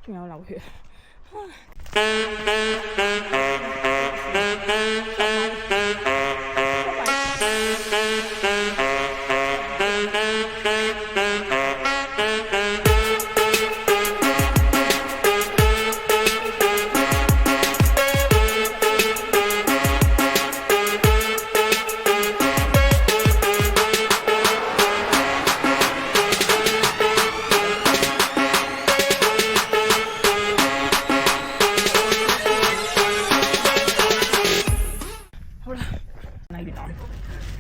仲有流血。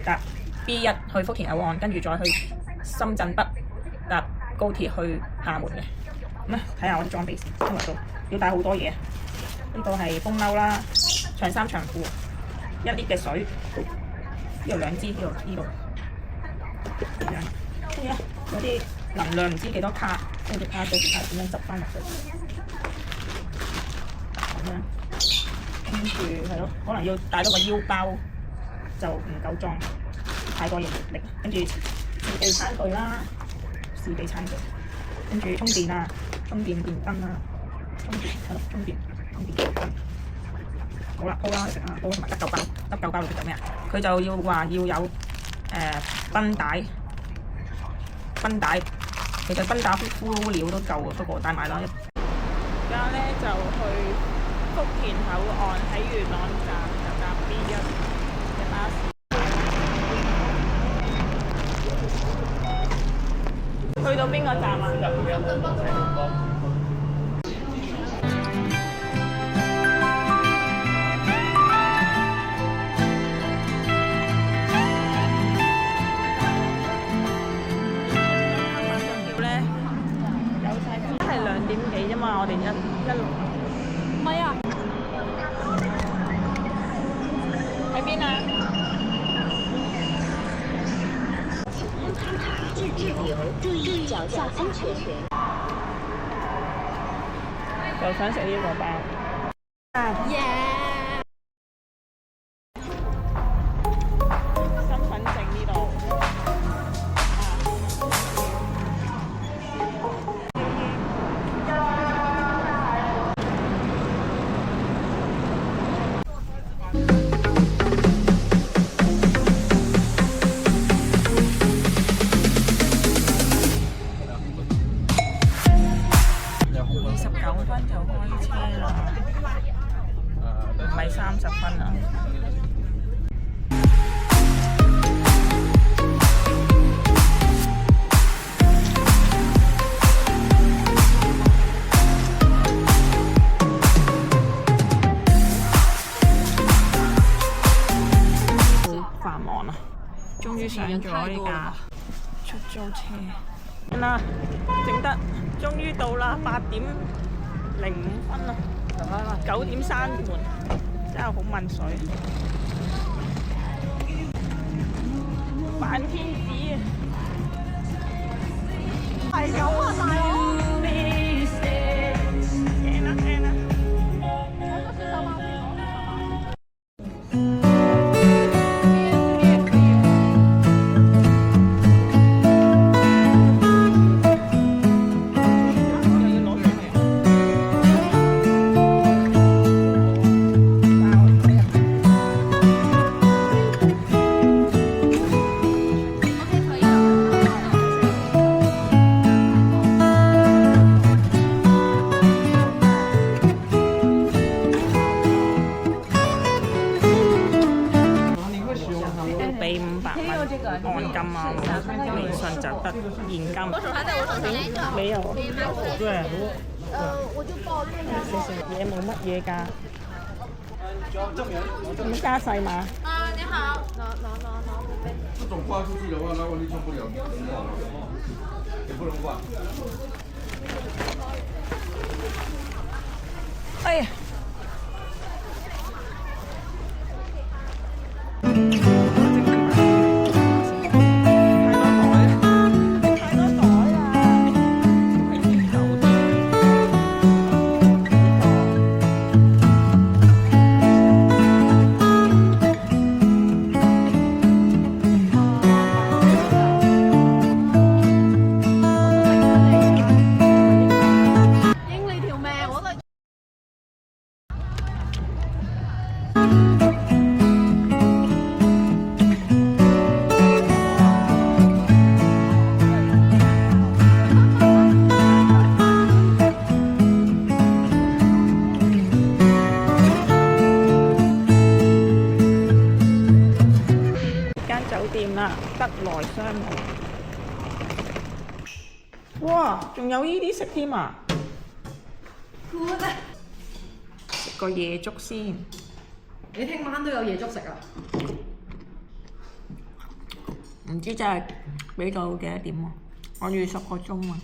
搭 B1 去福田口岸，跟住再去深圳北搭高鐵去廈門嘅。咁咧睇下我啲裝備先，今日都要帶好多嘢。呢個係風褸啦，長衫長褲，1 litre 嘅水，呢度2支，呢度。跟住咧有啲能量唔知幾多卡，跟住睇下到時係點樣執翻落去。咁樣跟住係咯，可能要帶多個腰包。就唔夠裝，太多嘢力。跟住自備餐具啦，自備餐具，跟住充電啊，充電電燈啊，充電電燈。好啦，煲啦，食啊，煲同埋得嚿包裏邊做咩啊？佢就要話要有繃帶，其實繃帶敷料都夠嘅，不過帶埋啦。而家咧就去福田口岸，喺元朗站就搭 B1。去到邊個站啊？咧有晒，係2點幾啫嘛，我哋16。唔係啊，喺邊啊？注意腳下安全。就想食呢個包。身份證呢度。29分就開車啦，唔係30分啊。好繁忙啊！終於上咗呢架出租車。啦，整得，終於到啦，8點05分啦，9點閂門，真係好問水。扮天使啊！係咁啊，大佬！聽啦聽啦。俾500蚊按金啊，微信就得現金。沒有。對。我就報這個。謝謝，嘢冇乜嘢㗎。咁加細碼。你好。拿。這種掛出去的話，那問題就不了，也不能掛。哎呀。哇！仲有呢啲食添啊！ good 啊！食個夜粥先。你聽晚都有夜粥食啊？唔知真係俾到幾多點喎？我預10個鐘啊。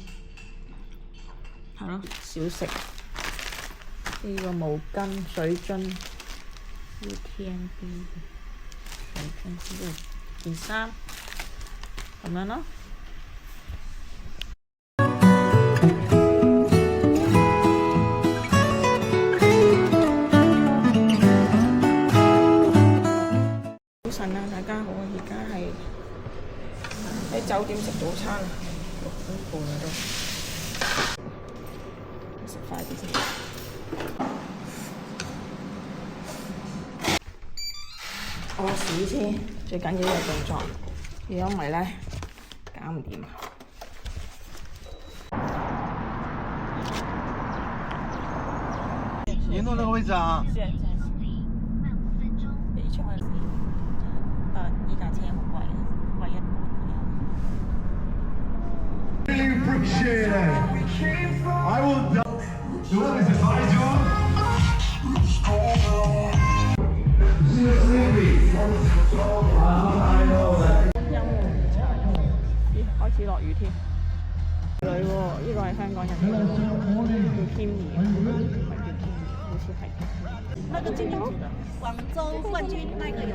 係咯，小食。呢個毛巾、水樽、UTMB 水樽，呢度件衫，咁樣咯。早晨啊，大家好啊！而家係喺酒店食早餐，6點半啦都。食快啲先。屙屎先，最緊要呢個動作，如果唔係咧，搞唔掂。您坐那个位置啊？依架車好貴，貴一半。 Really appreciate it. I will always advise you. 開始落雨添。女喎，呢個係香港人嚟嘅，叫 Kimmy， 唔係叫 Kimmy， 好似係。那個鏡頭，廣州冠軍那個有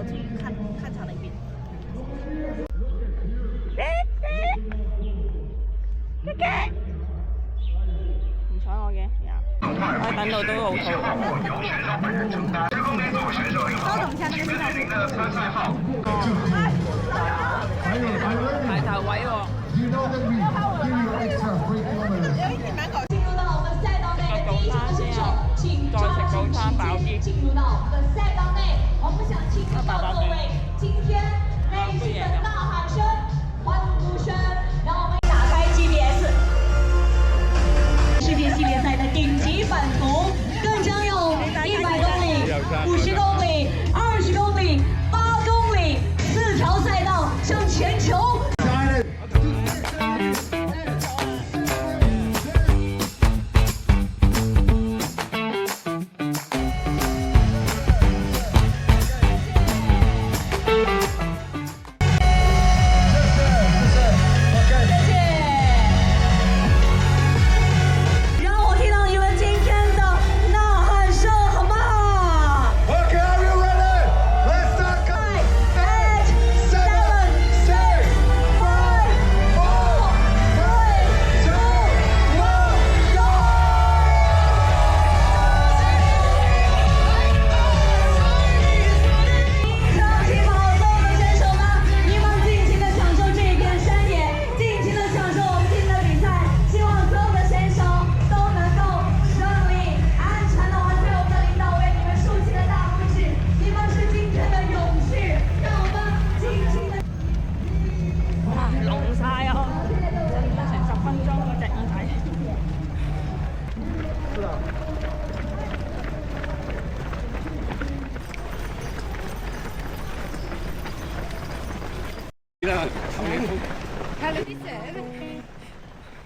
去看場那邊。唔睬我嘅，我等到都好肚餓。稍等一下，那個現在排頭位喎。 進入到我們賽道內的第一場選手，請抓緊時間進入到我們的賽道內。我們想請到各位今天內心的吶喊聲、歡呼聲，讓我們打開 GPS 世界系列賽的頂級版圖，更將有100公里、50公里、20公里、8公里4條賽道向全球。 睇你啲相，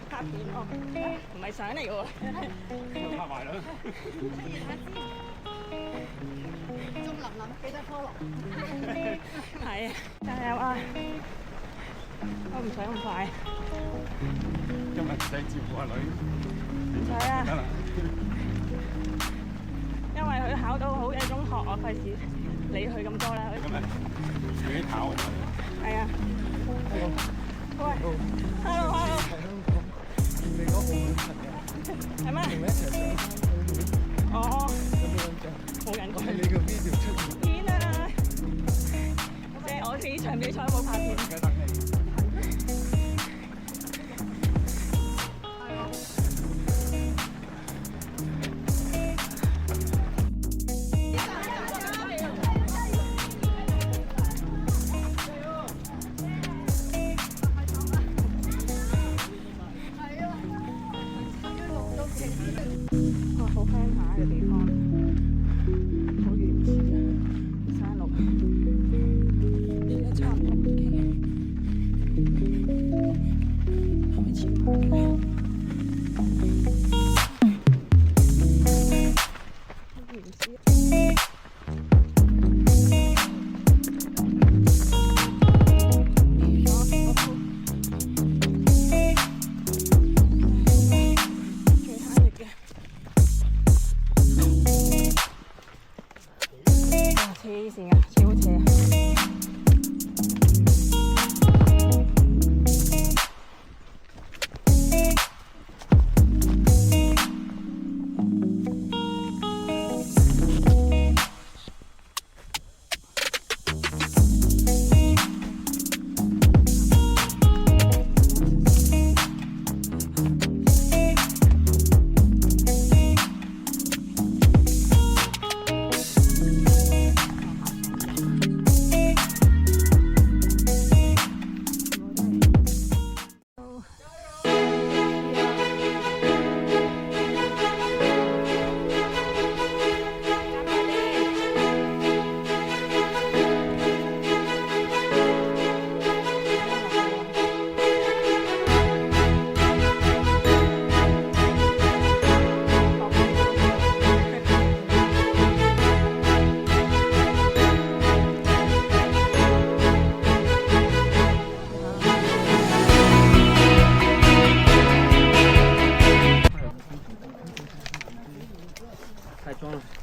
拍片哦，唔係相嚟嘅喎。拍埋啦。仲淋淋記得 follow。係啊，加油啊！我唔想咁快。今日唔使照顧阿女。唔使啊。得啦。因為佢考到好嘅中學，我費事理佢咁多啦。咁啊，自己考啊。係啊。喂 ，hello。你嗰澳門朋友係咩？同你一齊上山，哦。有冇印象？冇印象。我喺你個 video 出現。片啊！即係我自己場比賽冇拍片。而家等你。黐線啊，超斜啊！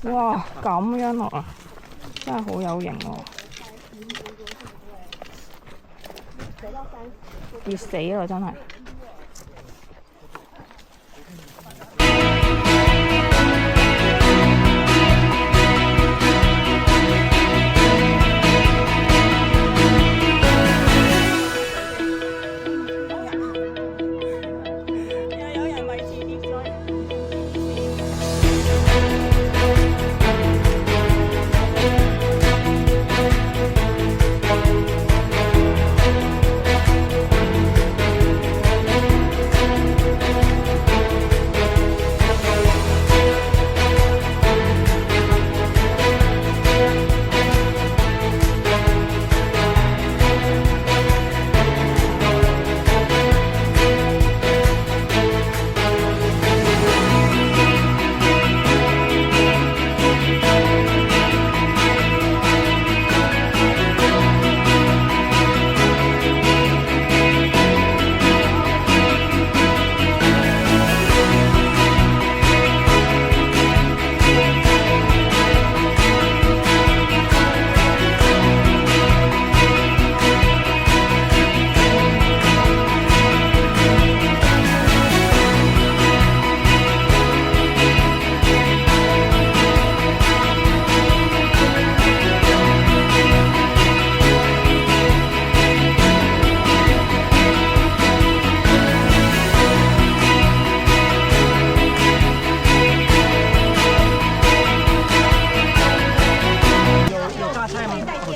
哇，咁樣落啊，真係好有型喎！熱死啦，真係。有人維持秩序。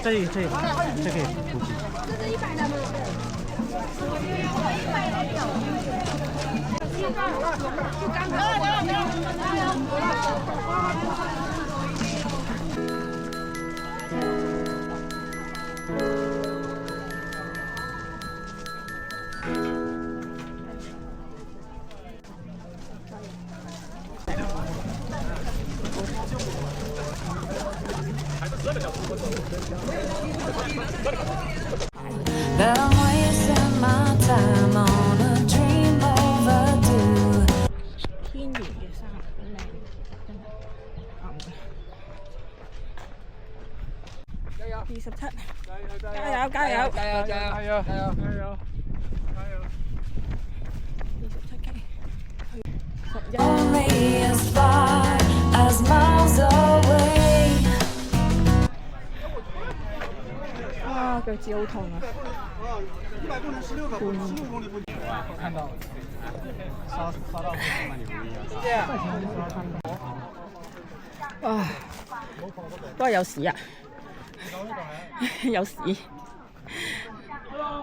这个可以补给。That I'm wasting my time on a dream overdue. 天然嘅衫好靚，真係27，加油！27K，Only as far as miles away. 啊，腳趾好痛啊！看到刷到啊，都係有屎啊！有屎，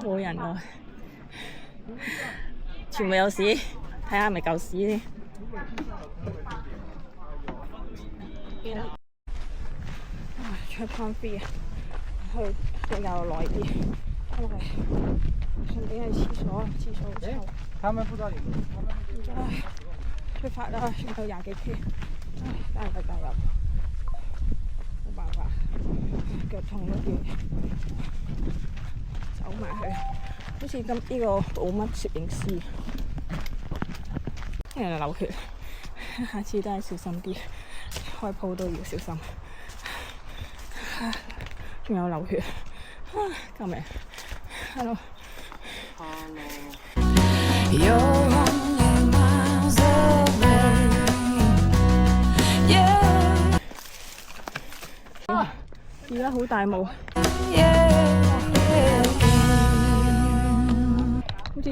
冇人喎，全部有屎，睇下係咪夠屎先。Checkpoint 3啊，去比較耐啲，因為順便去廁所，廁所好臭。他們不知道你，唉，出發啦，仲有20幾 K， 唉，加油！冇辦法，腳痛都要走埋去。好似呢個冇乜攝影師，因為流血，下次都係小心啲，開鋪都要小心。仲有流血，救命 ！Hello。 You're only miles away. Yeah. 而家好大霧， Yeah. 好似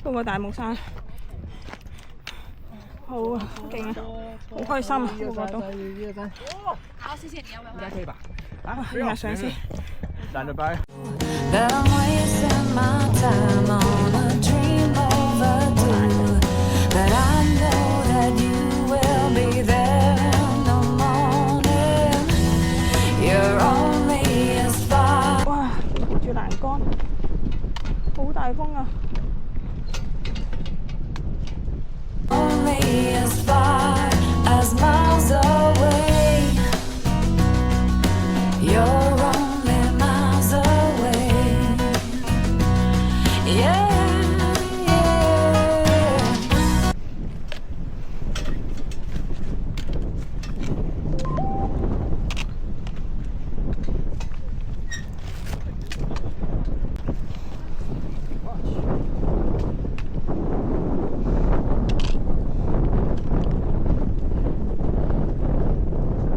嗰個大霧山，好啊，好勁啊，好開心啊，個個都。好，謝謝你，要不要？應該可以吧？應該上先。懶得掰。 That I'm wasting my time on a dream overdue. But I know that you will be there in the morning. You're only as far. 哇！住欄杆，好大風啊！ Only as far as miles away. You're only miles away. Yeah, yeah.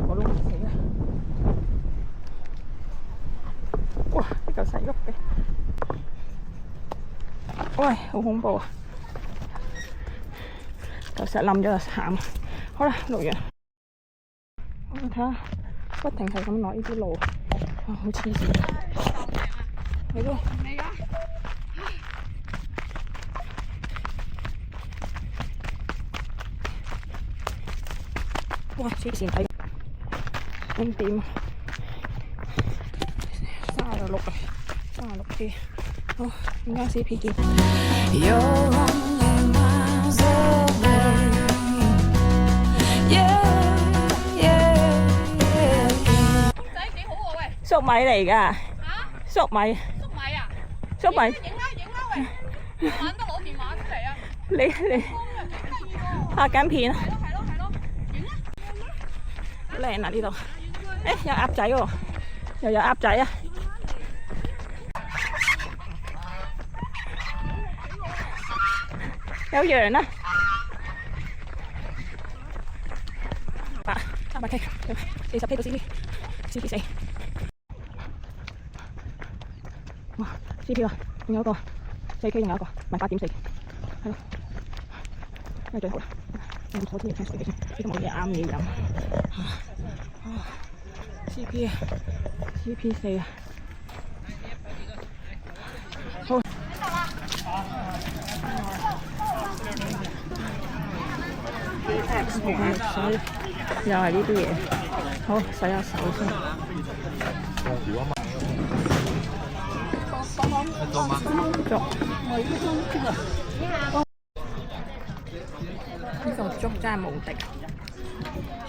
我都唔死啊！哇！呢嚿石喐嘅，喂，好恐怖啊！嚿石冧咗就慘。好啦，錄完。我睇下，不停係咁落呢啲路，哇，好黐線。係咯。哇！黐線睇5點36啊，36 K。好，而家 CP 見。 You're only miles away. Yeah, yeah, yeah. 仔幾好喎喂！粟米嚟㗎，粟米，粟米啊！粟米。影啦喂！玩得攞電話出嚟啊！你幾得意喎！拍緊片啊？係咯，影啦！好靚啊呢度。誒，有鴨仔喎，又有鴨仔啊！有羊啊！300 K， 40 K 到 CP 4。哇！CP 啊，仲有一個4 K， 仲有一個，唔係8.4，係咯，呢個最好啦。飲咗啲嘢聽水先，呢度冇嘢啱嘢飲。CP 啊 ，CP 4啊，好。水又係呢啲嘢，好洗下手先。粥，呢個粥真係無敵，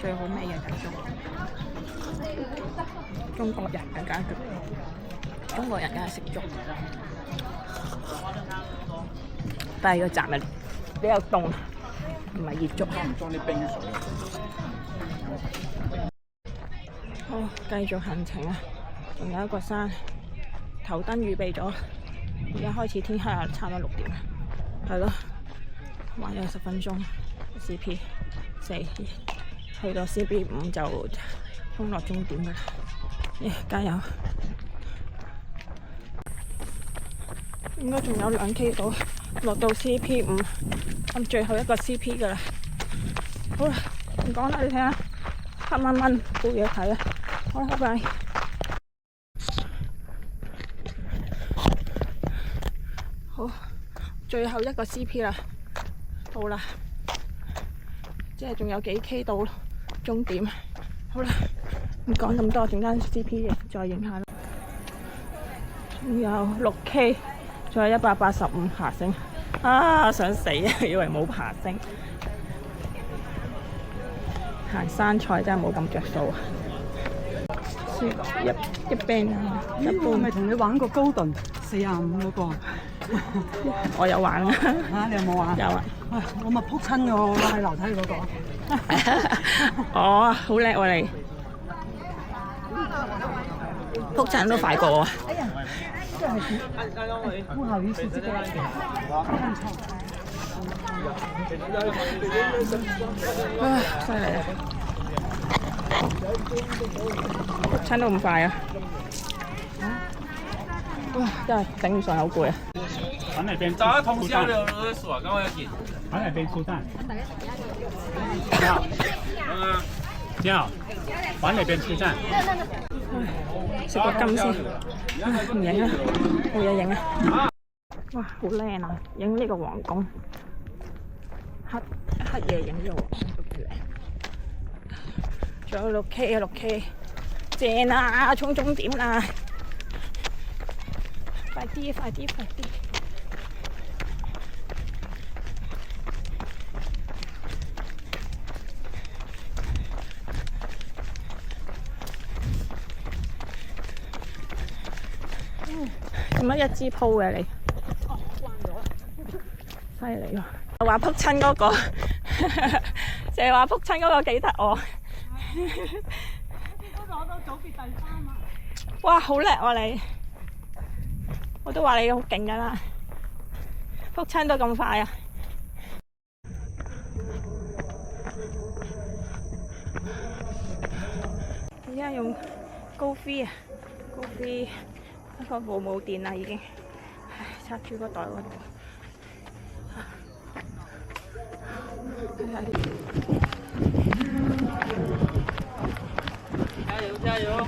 最好味嘅就粥。中國人梗係粥，中國人梗係食粥，但係個閘咪比較凍。唔係熱粥，裝啲冰水。好，繼續行程啊！仲有一個山，頭燈預備咗。而家開始天黑啊，差唔多6點啦。係咯，玩咗10分鐘 ，CP 4，去到 CP 5就衝落終點㗎啦。加油！應該仲有2 K 到，落到 CP 5。咁最後一個 CP 㗎啦，好啦，唔講啦，你睇下，黑蚊蚊冇嘢睇啊，好啦，拜拜。好，最後一個 CP 啦，到啦，即係仲有幾 K 到終點，好啦，唔講咁多，陣間 CP 再影下啦，仲有6 K，仲有185爬升啊！想死啊！以為冇爬升，行山賽真係冇咁着數啊！一邊啊，一般咪同你玩過高頓45嗰個？我有玩啊！嚇，你有冇玩？有啊！唉，我咪撲親咗，我喺樓梯嗰個。哦，好叻喎你！撲親都快過我。哎呀，這還是不好意思，這個看錯。唉，犀利啊！撲親都咁快啊！哇，真係頂唔順，好攰啊！往哪邊？找個通宵了，我數啊，趕快見。往哪邊出站？你好，你好，往哪邊出站？食個金先，唔影啊，冇嘢影啊！哇，好靚啊！影呢個皇宮，黑夜影呢個皇宮都幾靚。仲有6K 啊，6K， 正啊！衝終點啦！快啲，快啲，快啲！做乜一支鋪嘅你？哦，關咗。犀利喎！我話撲親嗰個，淨係話撲親嗰個幾得我。嗰個我都組別第3啊！哇，好叻喎你！我都話你好勁㗎啦，撲親都咁快啊！而家用高飛啊，高飛。個部冇電啦，已經，唉，插住個袋嗰度。加油加油！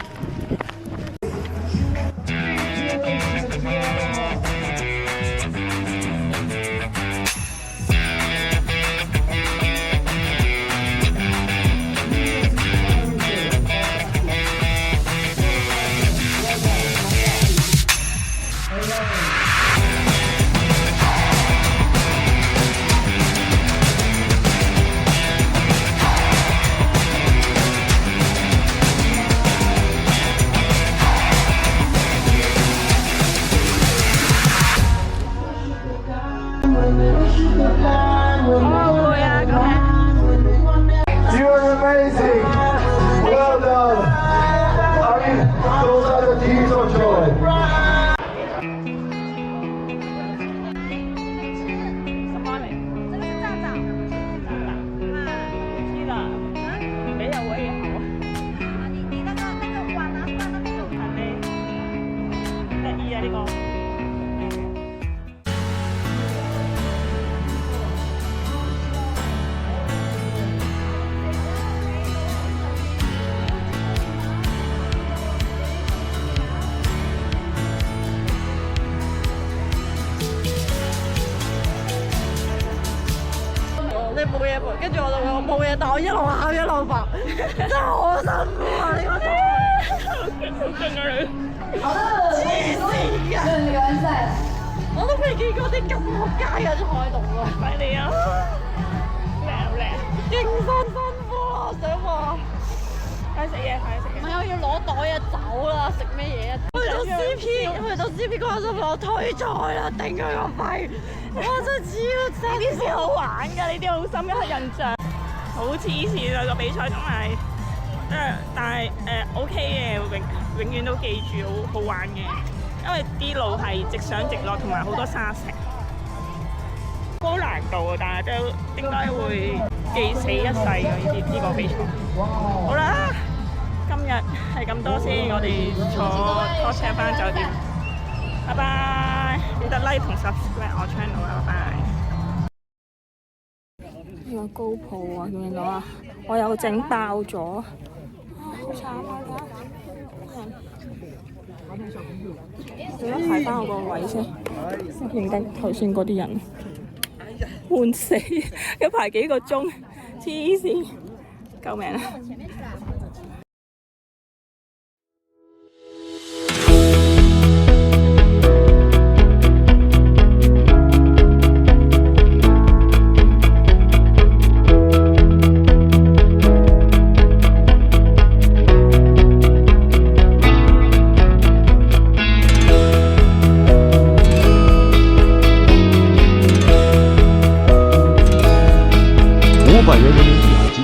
冇嘢，跟住我就話我冇嘢，但我一路喊一路白，真係好辛苦啊！呢個好勁啊你！黐線我都未見過啲咁撲街嘅賽道啊！犀利啊！叻好叻，勁辛苦啊！我想話，快食嘢，快食嘢！唔係我要攞袋啊，走啦！食咩嘢啊？去到 CP 嗰陣我退賽啦，頂佢個肺！我真係超憎！呢啲先好玩㗎，呢啲好深刻印象，好黐線啊個比賽同埋，但係OK 嘅，永遠都記住好玩嘅，因為啲路係直上直落，同埋好多沙石，高難度啊，但係都應該會記死一世嘅呢個比賽。好啦，今日係咁多先，我哋坐拖車返酒店，拜拜！記得 like 同 subscribe 我 channel 啊，拜拜！呢個高鋪啊，見唔見到啊？我有整爆咗，好慘啊！而家排翻我個位先，認得頭先嗰啲人，悶死！一排幾個鐘，黐線，救命啊！管员人员取耳机。